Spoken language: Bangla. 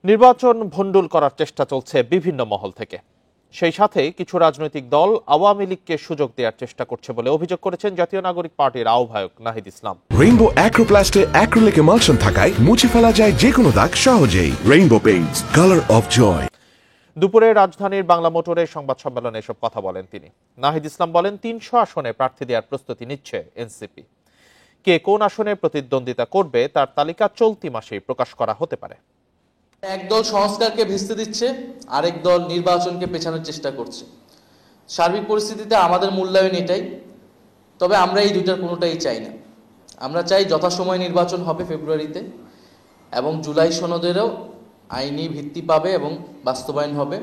নির্বাচন ভণ্ডুল করার চেষ্টা চলছে বিভিন্ন মহল থেকে। সেই সাথে কিছু রাজনৈতিক দল আওয়ামী লীগকে সুযোগ দেওয়ার চেষ্টা করছে বলে অভিযোগ করেছেন জাতীয় নাগরিক পার্টির আহ্বায়ক নাহিদ ইসলাম। রেইনবো অ্যাক্রোপ্লাস্টে অ্যাক্রিলিক এমালশন থাকায় মুছে ফেলা যায় যে কোনো দাগ সহজেই। Rainbow paints, colour of joy. দুপুরে রাজধানীর বাংলা মোটরে সংবাদ সম্মেলনে এসব কথা বলেন তিনি। নাহিদ ইসলাম বলেন, ৩০০ আসনে প্রার্থী দেওয়ার প্রস্তুতি নিচ্ছে এনসিপি। কে কোন আসনে প্রতিদ্বন্দ্বিতা করবে তার তালিকা চলতি মাসেই প্রকাশ করা হতে পারে। একদল সংস্কারকে ভেস্তে দিচ্ছে, আরেক দল নির্বাচনকে পেছানোর চেষ্টা করছে। সার্বিক পরিস্থিতিতে আমাদের মূল্যায়ন এটাই, তবে আমরা এই দুইটার কোনোটাই চাই না। আমরা চাই যথাসময় নির্বাচন হবে ফেব্রুয়ারিতে, এবং জুলাই সনদেরও আইনি ভিত্তি পাবে এবং বাস্তবায়ন হবে।